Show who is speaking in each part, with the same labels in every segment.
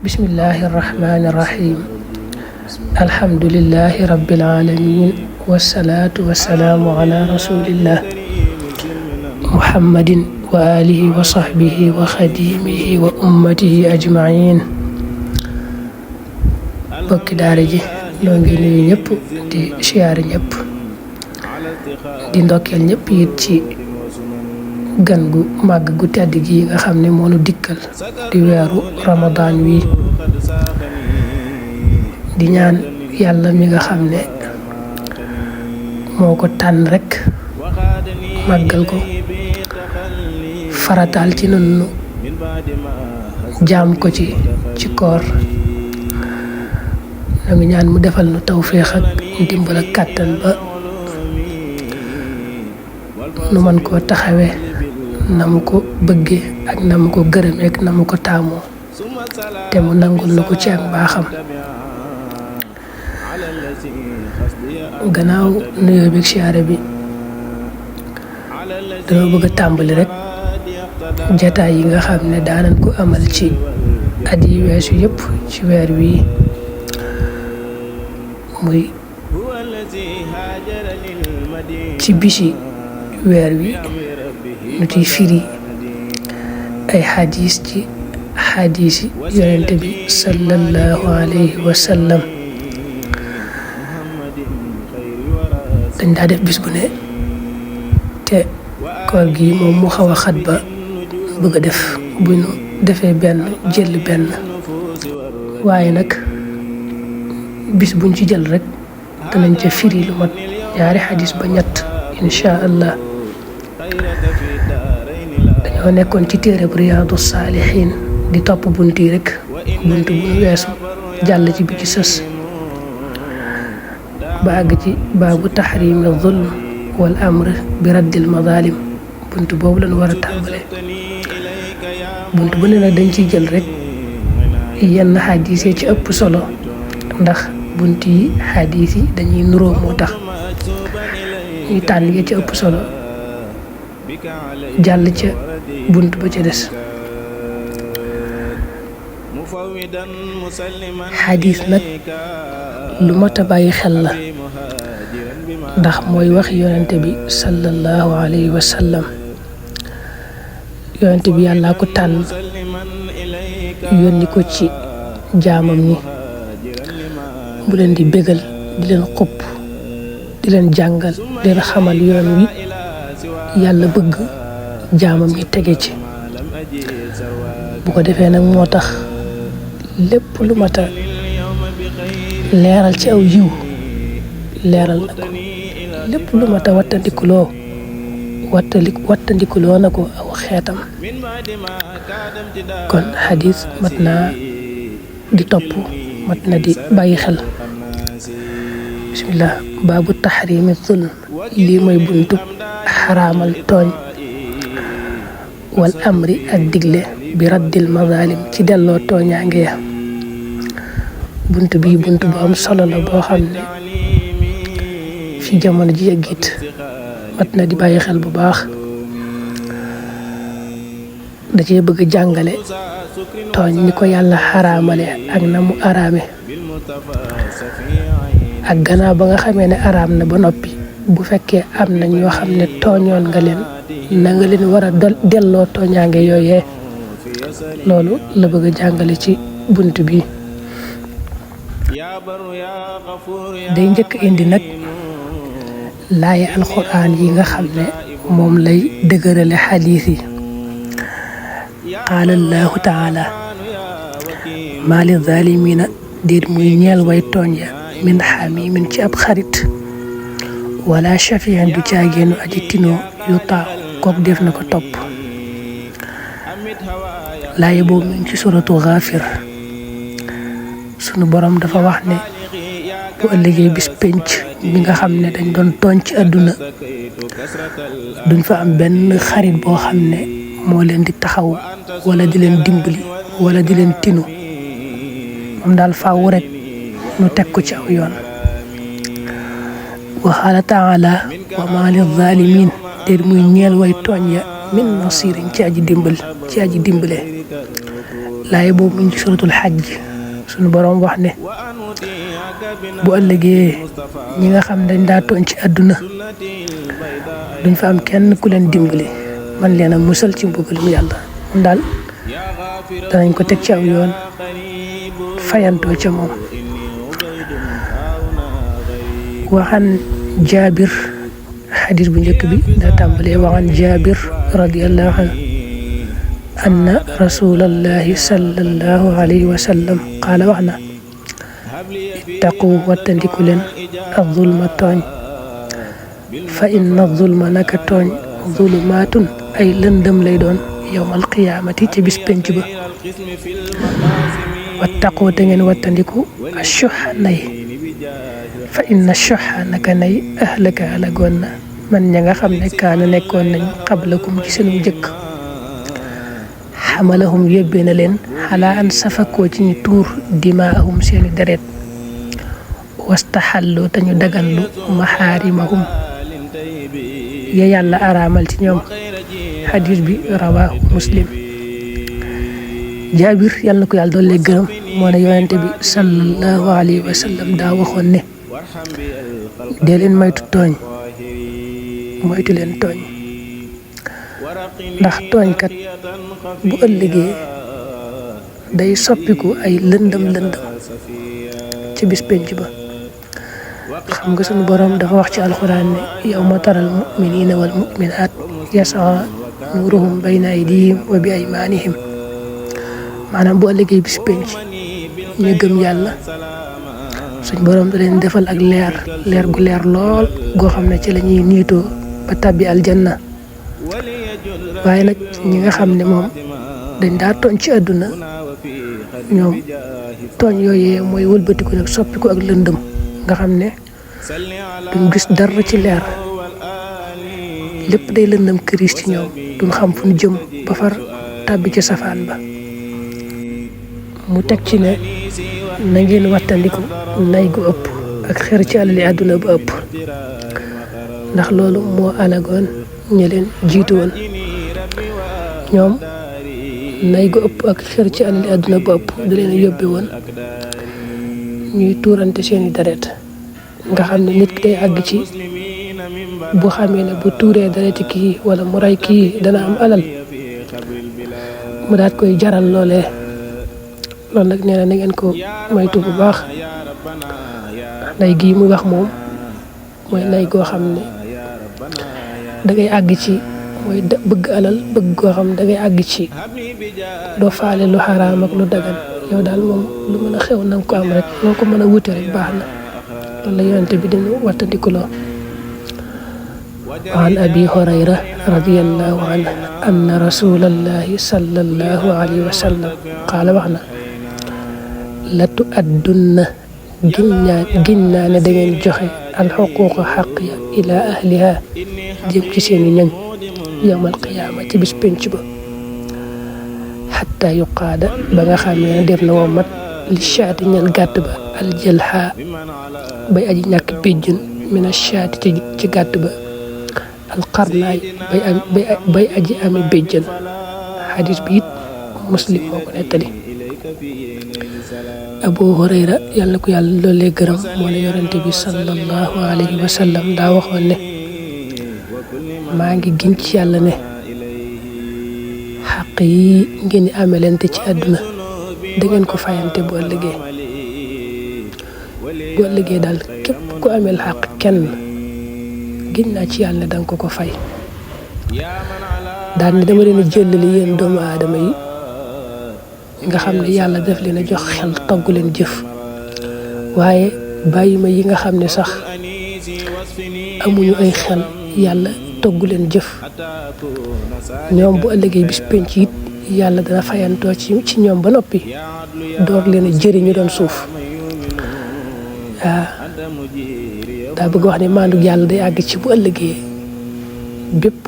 Speaker 1: bismillahi irrahmani irrahim alhamdulillahi rabbil alamin wassalatu wassalaamu ala rasulillah muhammadin wa alihi wa sahbihi wa xadimihi wa ummatihi ajmain. bokki daara ji noo ngi nuyu ñëpp di siyaare ñëpp di ndokkeel ñëpp it ci gan gu màgg gu tedd gi nga xam ne moo nu dikkal di weeru Ramadan wi di ñaan yàlla mi nga xam ne moo ko tànn rekk màggal ko farataal ci nun nu jaam ko ci koor na ngi ñaan mu defal nu tawféex ak ndimbal ak kàttan ba nu man koo taxawee na mu ko bëggee ak na mu ko gërëmee ak na mu ko taamoo te mu nangul na ko ci ak mbaaxam. gannaaw nuyoo bi ak siyaare bi dama bëgg a tàmbali rek jataay yi nga xam ne daanan ko amal ci at yi weesu yëpp ci weer wii muy ci bisi weer wi nu ciy firi ay xadis ci xadisi yonente bi sallallahu alayhi wa sallam. dañ daa def bis bu ne te koor gi moom mu xaw a xat ba bëgg a def bu ñu defee benn jël benn waaye nag bis buñ ci jël rek danañ ca firi lu mat ñaari xadis ba ñett insha allah. dañoo nekkoon ci téereb Riyaadu Saalihiin di topp bunt yi rek bunt bu ñu weesu jàll ci bi ci sës ba àgg ci baabu taxriimi zulm wal amr bi raddil mazaalim bunt boobu lañu war a tàmbale. bunt bu ne nag dañ ciy jël rek yenn xadis yi ci ëpp solo ndax bunt yi xadis yi dañuy nuroo moo tax ñuy tànn ya ci ëpp solo jàll ca bunt ba ca des. xadis nag lu mat a bàyyi xel la ndax mooy wax yonente bi sallallahu alayhi wa sallam. yonente bi yàllaa ko tànn yónni ko ci jaamam ñi mu leen di bégal di leen xupp di leen jàngal di leen xamal yoon wi yàlla bëgg jaamam ñi tege ci. bu ko defee nag moo tax lépp lu mat a leeral ci aw yiw leeral na ko lépp lu mat a wattandikuloo na ko aw xeetam. kon xadis mat naa di topp mat na di bàyyi xel. bismillah baabu taxriimi zulm lii mooy buntu xaraamal tooñ wal amri ak digle bi raddil mazaalim ci delloo tooñaange ya. bunt bii bunt bu am solo la boo xam ne fi jamono ji yëggit mat na di bàyyi xel bu baax. da cee bëgg jàngale tooñ ni ko yàlla xaraamale ak na mu araame ak gannaaw ba nga xamee ne araam na ba noppi bu fekkee am na ñoo xam ne tooñoon nga leen na nga leen war a delloo tooñaange yooyee. loolu la bëgg a jàngale ci bunt bi. day njëkk indi nag laaya alxuraan yi nga xam ne moom lay dëgërale xadiis yi. qaala allahu taala maa li zaalimiina déet muy ñeel way tooñ ya min xamimin ci ab xarit wala shafiin du caageenu aji tinoo yu taa kook def na ko topp. laaya boobu mi ngi ci suratu Gaafir. sunu borom dafa wax ne bu ëllëgee bis penc bi nga xam ne dañ doon tooñ ci àdduna duñ fa am benn xarit boo xam ne moo leen di taxaw wala di leen dimbali wala di leen tinu moom daal faaw rek nu teg ko ci aw yoon. wa qaala taala wa maa li zaalimiin déet muy ñeel way tooñ ya min nasirin ci aji dimbale laay boobu mu ngi ci suratul xajj suñu borom wax ne bu ëllëgee ñi nga xam dañ daa tooñ ci àdduna duñ fa am kenn ku leen dimbali man leen a musal ci mbugalum yàlla moom daal danañ ko teg ci aw yoon fayantoo ca moom. waxan jaabir xadis bu njëkk bi daa tàmbalee waxan jaabir radiyallahu anhu anna rasulallahi sallallahu alayhi wa sallam qaala wax na ittaqu wattandiku leen az-zulma tooñ fa inna az-zulma naka tooñ zulumaatun ay lëndëm lay doon yawmal qiyaamati ci bis penc ba wattaqu te ngeen wattandiku ashuha nay fa inna shuha naka nay ahlaka alagoon na man ña nga xam ne kaana nekkoon nañ qablakum ci seen njëkk xamalahum yóbbee na leen xalaa an safakoo ci ñu tuur dimaahum seeni deret wastaxalloo te ñu daganlu maxaarimahum ya yàlla araamal ci ñoom xadis bi rawaahu muslim. jaabir yàlla na ko yàlla doole gërëm moo ne yonente bi sallallahu alayhi wa sallam daa waxoon ne dee leen moytu leen tooñ ndax tooñkat bu ëllëgee day soppiku ay lëndëm ci bis penc ba. xam nga sunu borom dafa wax ci alxuraan ne yawma taral mu'minina wal mu'minaat yas'a nuruhum bayna aydihim wa bi aymanihim maanaam bu ëllëgee bis penc ñu gëm yàlla suñ borom da leen defal ak leer gu leer lool goo xam ne ci la ñuy niitoo ba tàbbi aljanna. waaye nag ñi nga xam ne moom dañ daa tooñ ci àdduna ñoom tooñ yooyee mooy wëlbatiku nag soppiku ak lëndëm nga xam ne duñ gis dara ci leer lépp day lëndëm këriis ci ñoom duñ xam fu ñu jëm ba far tàbbi ci safaan ba. mu teg ci ne na ngeen wattandiku nay gu ëpp ak xër ci alali àdduna bu ëpp ndax loolu moo alagoon ñi leen jiitu woon. ñoom nay gu ëpp ak xër ci alali àdduna bu ëpp da leen yóbbe woon ñuy tuurante seeni deret nga xam ne nit ki day àgg ci bu xamee ne bu tuuree dereti kii wala mu rey kii dana am alal mu daat koy jaral loolee. loolu nag nee na ngeen ko moytu bu baax nay gii muy wax moom mooy nay goo xam ne dangay àgg ci mooy bëgg alal bëgg goo xam ne dangay àgg ci doo faale lu xaraam ak lu dagan yow daal moom lu mën a xew na nga ko am rek noo ko mën a wute rek baax na loolu la yonente bi dina wattandikuloo. wa an abi hurayra radiyallahu anhu anna rasulallahi sallallahu alayhi wa sallam qaala wax na la tu addunna giñ naa ne da ngeen joxe alxuquuqa xaq ya ila ahliha jëm ci seeni ñoñ yawmal qiyaama ci bis penc ba xatta yuqaada ba nga xam ne def na woo mat li shaati ñal gàtt ba aljalha bay aji ñàkk béjjën mina shaati ci gàtt ba alqarnaay bay aji ami béjjën xadis bi it muslim moo ko nettali. abu hurayra yàlla ko yàlla loolee gërëm moo ne yonente bi sallallahu alayhi wa sallam daa waxoon ne maa ngi giñ ci yàlla ne xaq yi ngeen di amelante ci àdduna da ngeen ko fayante bu ëllëgee daal képp ku amel xaq kenn giñ naa ci yàlla ne danga ko fay. daal ne dama leen a jëllale yéen doomu aadama yi nga xam ne yàlla def leen a jox xel togg leen jëf waaye bàyyi ma yi nga xam ne sax amuñu ay xel yàlla togg leen jëf ñoom bu ëllëgee bis penc it yàlla dana fayantoo ci ñoom ba noppi door leen a jëriñu doon suuf. daa bëgg wax ne maandu yàlla day àgg ci bu ëllëgee bépp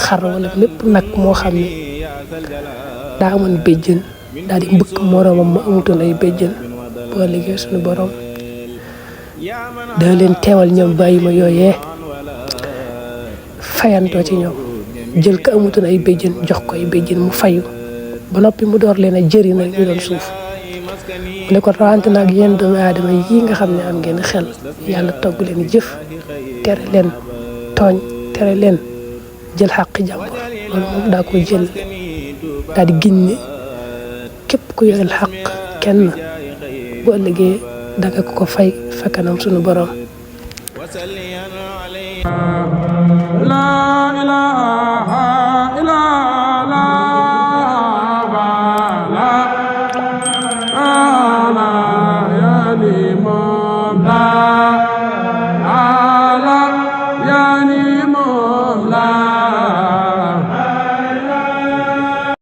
Speaker 1: xar wala bépp nag moo xam ne daa amoon béjjën daal di mbëkk moroomam mu amutoon ay béjjën boo liggéey suñu borom da leen teewal ñoom bàyyi ma yooyee fayantoo ci ñoom jël ko amutoon ay béjjën jox ko ay béjjën mu fayu ba noppi mu door leen a jëri nag ñu doon suuf mu ne ko rawante nag yéen doomu aadama yi nga xam ne am ngeen xel yàlla togg leen jëf tere leen tooñ tere leen jël xàq jàmbur loolu moom daa ko jël daal di giñ ne képp ku yoreel xàq kenn bu ëllëgee danga ko fay fa kanam sunu borom.